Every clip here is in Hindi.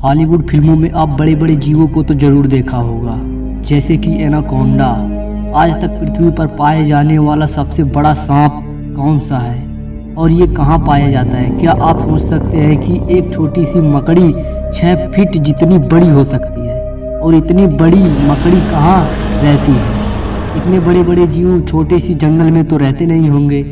हॉलीवुड फिल्मों में आप बड़े बड़े जीवों को तो जरूर देखा होगा, जैसे कि एनाकोंडा। आज तक पृथ्वी पर पाए जाने वाला सबसे बड़ा सांप कौन सा है और ये कहाँ पाया जाता है? क्या आप सोच सकते हैं कि एक छोटी सी मकड़ी 6 फीट जितनी बड़ी हो सकती है? और इतनी बड़ी मकड़ी कहाँ रहती है? इतने बड़े बड़े जीव छोटे सी जंगल में तो रहते नहीं होंगे,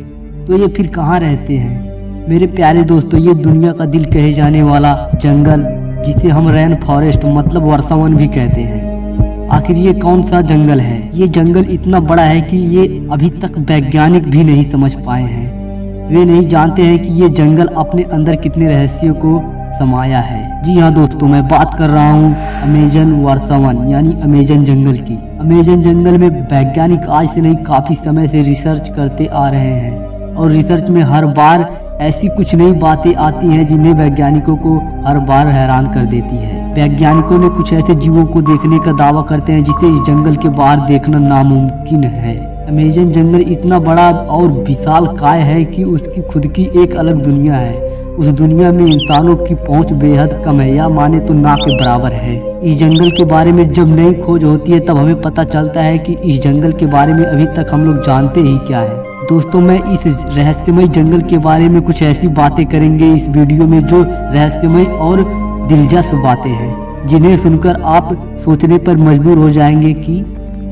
तो ये फिर कहाँ रहते हैं? मेरे प्यारे दोस्तों, ये दुनिया का दिल कहे जाने वाला जंगल, जिसे हम रेन फॉरेस्ट मतलब वर्षावन भी कहते हैं, आखिर ये कौन सा जंगल है? ये जंगल इतना बड़ा है कि ये अभी तक वैज्ञानिक भी नहीं समझ पाए हैं। वे नहीं जानते हैं कि ये जंगल अपने अंदर कितने रहस्यों को समाया है। जी हाँ दोस्तों, मैं बात कर रहा हूँ अमेजन वर्षावन यानी अमेजन जंगल की। अमेजन जंगल में वैज्ञानिक आज से नहीं काफी समय से रिसर्च करते आ रहे हैं और रिसर्च में हर बार ऐसी कुछ नई बातें आती हैं जिन्हें वैज्ञानिकों को हर बार हैरान कर देती है। वैज्ञानिकों ने कुछ ऐसे जीवों को देखने का दावा करते हैं जिसे इस जंगल के बाहर देखना नामुमकिन है। अमेजन जंगल इतना बड़ा और विशाल काय है कि उसकी खुद की एक अलग दुनिया है। उस दुनिया में इंसानों की पहुंच बेहद कम है, या माने तो ना के बराबर है। इस जंगल के बारे में जब नई खोज होती है तब हमें पता चलता है कि इस जंगल के बारे में अभी तक हम लोग जानते ही क्या है। दोस्तों, मैं इस रहस्यमय जंगल के बारे में कुछ ऐसी बातें करेंगे इस वीडियो में जो रहस्यमय और दिलचस्प बातें हैं, जिन्हें सुनकर आप सोचने पर मजबूर हो जाएंगे कि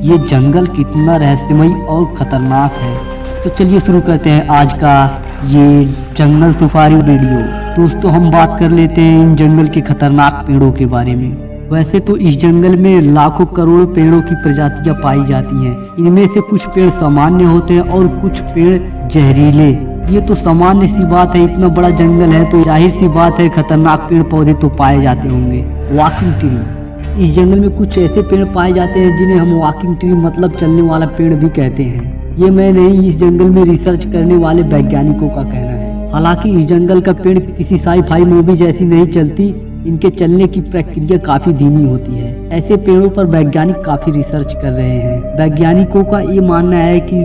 ये जंगल कितना रहस्यमय और खतरनाक है। तो चलिए शुरू करते हैं आज का ये जंगल सफारी वीडियो। दोस्तों, हम बात कर लेते हैं इन जंगल के खतरनाक पेड़ों के बारे में। वैसे तो इस जंगल में लाखों करोड़ों पेड़ों की प्रजातियां पाई जाती हैं। इनमें से कुछ पेड़ सामान्य होते हैं और कुछ पेड़ जहरीले। ये तो सामान्य सी बात है, इतना बड़ा जंगल है तो जाहिर सी बात है खतरनाक पेड़ पौधे तो पाए जाते होंगे। वॉकिंग ट्री, इस जंगल में कुछ ऐसे पेड़ पाए जाते हैं जिन्हें हम वॉकिंग ट्री मतलब चलने वाला पेड़ भी कहते हैं। ये मैं नहीं, इस जंगल में रिसर्च करने वाले वैज्ञानिकों का कहना है। हालांकि इस जंगल का पेड़ किसी साई-फाई मूवी जैसी नहीं चलती, इनके चलने की प्रक्रिया काफी धीमी होती है। ऐसे पेड़ों पर वैज्ञानिक काफी रिसर्च कर रहे हैं। वैज्ञानिकों का ये मानना है कि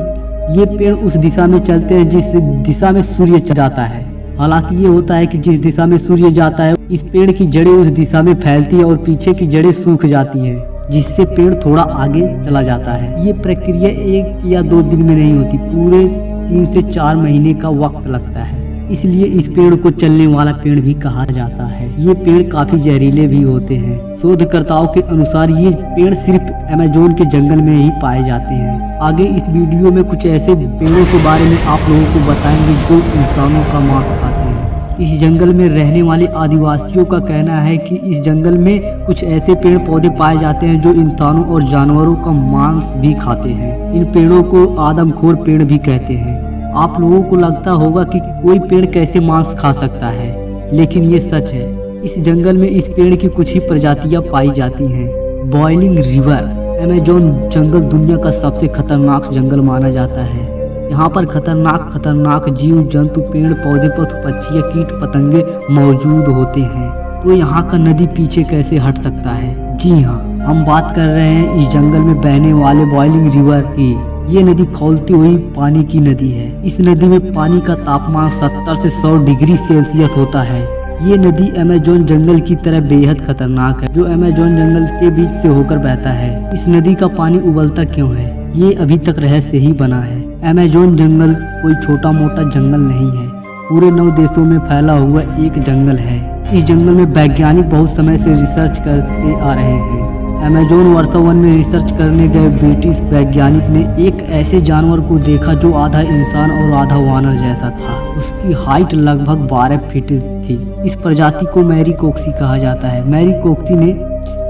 ये पेड़ उस दिशा में चलते हैं जिस दिशा में सूर्य जाता है। हालांकि ये होता है कि जिस दिशा में सूर्य जाता है इस पेड़ की जड़ें उस दिशा में फैलती है और पीछे की जड़ें सूख जाती हैं, जिससे पेड़ थोड़ा आगे चला जाता है। ये प्रक्रिया 1 या 2 दिन में नहीं होती, पूरे 3 से 4 महीने का वक्त लगता है। इसलिए इस पेड़ को चलने वाला पेड़ भी कहा जाता है। ये पेड़ काफी जहरीले भी होते हैं। शोधकर्ताओं के अनुसार ये पेड़ सिर्फ अमेजोन के जंगल में ही पाए जाते हैं। आगे इस वीडियो में कुछ ऐसे पेड़ों के बारे में आप लोगों को बताएंगे जो इंसानों का मांस खाते हैं। इस जंगल में रहने वाले आदिवासियों का कहना है कि इस जंगल में कुछ ऐसे पेड़ पौधे पाए जाते हैं जो इंसानों और जानवरों का मांस भी खाते हैं। इन पेड़ों को आदमखोर पेड़ भी कहते हैं। आप लोगों को लगता होगा कि कोई पेड़ कैसे मांस खा सकता है, लेकिन ये सच है। इस जंगल में इस पेड़ की कुछ ही प्रजातियां पाई जाती हैं। बॉइलिंग रिवर, अमेजोन जंगल दुनिया का सबसे खतरनाक जंगल माना जाता है। यहाँ पर खतरनाक जीव जंतु, पेड़ पौधे, पशु पक्षी, कीट पतंगे मौजूद होते हैं। तो यहाँ का नदी पीछे कैसे हट सकता है? जी हाँ, हम बात कर रहे हैं इस जंगल में बहने वाले बॉइलिंग रिवर की। ये नदी खौलती हुई पानी की नदी है। इस नदी में पानी का तापमान 70 से 100 डिग्री सेल्सियस होता है। ये नदी अमेजोन जंगल की तरह बेहद खतरनाक है, जो अमेजोन जंगल के बीच से होकर बहता है। इस नदी का पानी उबलता क्यों है, ये अभी तक रहस्य ही बना है। अमेजोन जंगल कोई छोटा मोटा जंगल नहीं है, पूरे 9 देशों में फैला हुआ एक जंगल है। इस जंगल में वैज्ञानिक बहुत समय से रिसर्च करते आ रहे हैं। अमेजोन वर्षावन में रिसर्च करने गए ब्रिटिश वैज्ञानिक ने एक ऐसे जानवर को देखा जो आधा इंसान और आधा वानर जैसा था। उसकी हाइट लगभग 12 फीट थी। इस प्रजाति को मैरीकोक्सी कहा जाता है। मैरीकोक्सी ने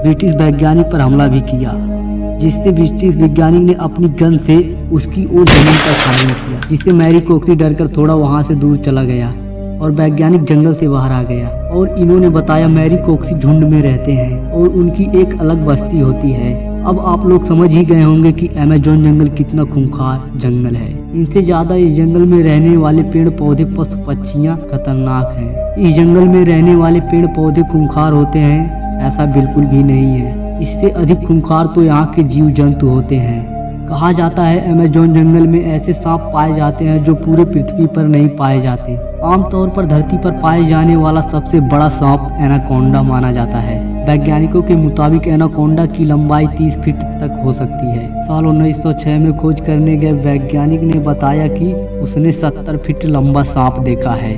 ब्रिटिश वैज्ञानिक पर हमला भी किया, जिससे ब्रिटिश वैज्ञानिक ने अपनी गन से उसकी ओर जमीन पर फायरिंग किया, जिससे मैरीकोक्सी डरकर थोड़ा वहां से दूर चला गया और वैज्ञानिक जंगल से बाहर आ गया। और इन्होंने बताया मैरीकोक्सी झुंड में रहते हैं और उनकी एक अलग बस्ती होती है। अब आप लोग समझ ही गए होंगे कि अमेजोन जंगल कितना खूंखार जंगल है। इनसे ज्यादा इस जंगल में रहने वाले पेड़ पौधे, पशु पक्षियां खतरनाक हैं। इस जंगल में रहने वाले पेड़ पौधे खूंखार होते हैं, ऐसा बिल्कुल भी नहीं है। इससे अधिक खूंखार तो यहाँ के जीव जंतु होते हैं। कहा जाता है अमेज़न जंगल में ऐसे सांप पाए जाते हैं जो पूरे पृथ्वी पर नहीं पाए जाते। आमतौर पर धरती पर पाए जाने वाला सबसे बड़ा सांप एनाकोंडा माना जाता है। वैज्ञानिकों के मुताबिक एनाकोंडा की लंबाई 30 फीट तक हो सकती है। साल 1906 में खोज करने गए वैज्ञानिक ने बताया कि उसने 70 फीट लंबा सांप देखा है।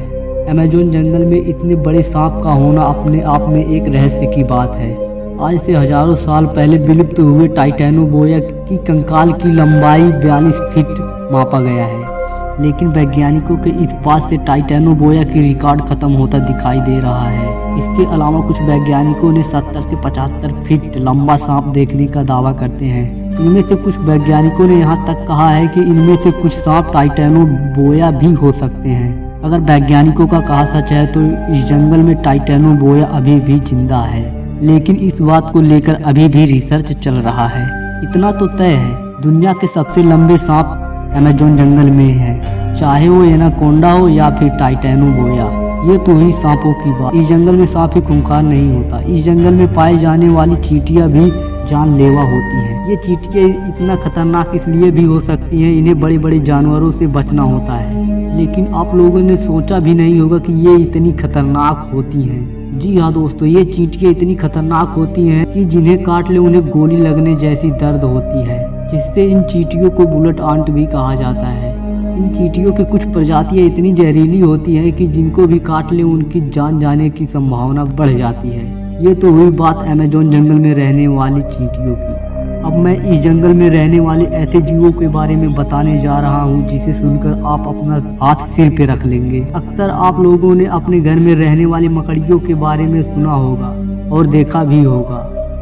अमेज़न जंगल में इतने बड़े सांप का होना अपने आप में एक रहस्य की बात है। आज से हजारों साल पहले विलुप्त हुए टाइटेनोबोया की कंकाल की लंबाई 42 फीट मापा गया है, लेकिन वैज्ञानिकों के इस बात से टाइटेनोबोया की रिकॉर्ड खत्म होता दिखाई दे रहा है। इसके अलावा कुछ वैज्ञानिकों ने 70 से 75 फीट लंबा सांप देखने का दावा करते हैं। इनमें से कुछ वैज्ञानिकों ने यहाँ तक कहा है कि इनमें से कुछ सांप टाइटेनोबोया भी हो सकते हैं। अगर वैज्ञानिकों का कहा सच है तो इस जंगल में टाइटेनोबोया अभी भी जिंदा है, लेकिन इस बात को लेकर अभी भी रिसर्च चल रहा है। इतना तो तय है, दुनिया के सबसे लंबे सांप अमेज़न जंगल में है, चाहे वो एनाकोंडा हो या फिर टाइटेनोबोया। ये तो हुई सांपों की बात। इस जंगल में सांप ही खूंखार नहीं होता। इस जंगल में पाए जाने वाली चींटियां भी जानलेवा होती हैं। ये चींटियां इतना खतरनाक इसलिए भी हो सकती हैं, इन्हें बड़े बड़े जानवरों से बचना होता है, लेकिन आप लोगों ने सोचा भी नहीं होगा कि ये इतनी खतरनाक होती हैं। जी हाँ दोस्तों, ये चींटियां इतनी खतरनाक होती हैं कि जिन्हें काट ले उन्हें गोली लगने जैसी दर्द होती है, जिससे इन चींटियों को बुलेट आंट भी कहा जाता है। इन चींटियों की कुछ प्रजातियां इतनी जहरीली होती हैं कि जिनको भी काट ले उनकी जान जाने की संभावना बढ़ जाती है। ये तो हुई बात अमेज़न जंगल में रहने वाली चींटियों की। अब मैं इस जंगल में रहने वाले ऐसे जीवों के बारे में बताने जा रहा हूँ जिसे सुनकर आप अपना हाथ सिर पे रख लेंगे। अक्सर आप लोगों ने अपने घर में रहने वाली मकड़ियों के बारे में सुना होगा और देखा भी होगा,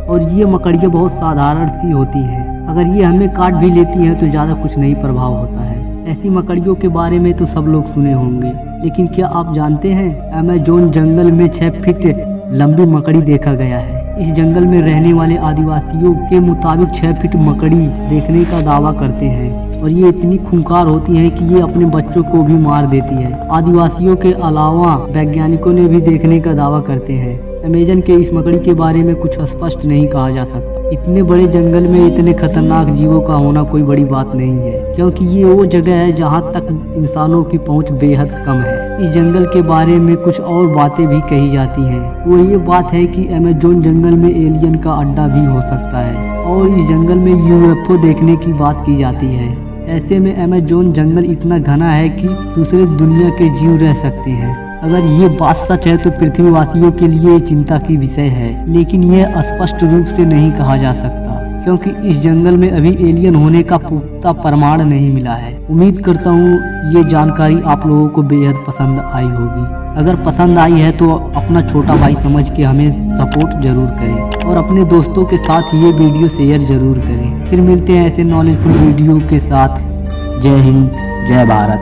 और ये मकड़ियाँ बहुत साधारण सी होती हैं। अगर ये हमें काट भी लेती हैं तो ज़्यादा कुछ नहीं प्रभाव होता है। ऐसी मकड़ियों के बारे में तो सब लोग सुने होंगे, लेकिन क्या आप जानते हैं अमेज़न जंगल में 6 फीट लंबी मकड़ी देखा गया है। इस जंगल में रहने वाले आदिवासियों के मुताबिक 6 फीट मकड़ी देखने का दावा करते हैं, और ये इतनी खूंखार होती है कि ये अपने बच्चों को भी मार देती है। आदिवासियों के अलावा वैज्ञानिकों ने भी देखने का दावा करते हैं। अमेज़न के इस मकड़ी के बारे में कुछ स्पष्ट नहीं कहा जा सकता। इतने बड़े जंगल में इतने खतरनाक जीवों का होना कोई बड़ी बात नहीं है, क्योंकि ये वो जगह है जहाँ तक इंसानों की पहुँच बेहद कम है। इस जंगल के बारे में कुछ और बातें भी कही जाती हैं। वो ये बात है कि अमेज़न जंगल में एलियन का अड्डा भी हो सकता है, और इस जंगल में UFO देखने की बात की जाती है। ऐसे में अमेज़न जंगल इतना घना है कि दूसरे दुनिया के जीव रह सकते हैं। अगर ये बात सच है तो पृथ्वीवासियों के लिए चिंता की विषय है, लेकिन यह स्पष्ट रूप से नहीं कहा जा सकता, क्योंकि इस जंगल में अभी एलियन होने का पुख्ता प्रमाण नहीं मिला है। उम्मीद करता हूँ ये जानकारी आप लोगों को बेहद पसंद आई होगी। अगर पसंद आई है तो अपना छोटा भाई समझ के हमें सपोर्ट जरूर करें, और अपने दोस्तों के साथ ये वीडियो शेयर जरूर करें। फिर मिलते हैं ऐसे नॉलेजफुल वीडियो के साथ। जय हिंद, जय भारत।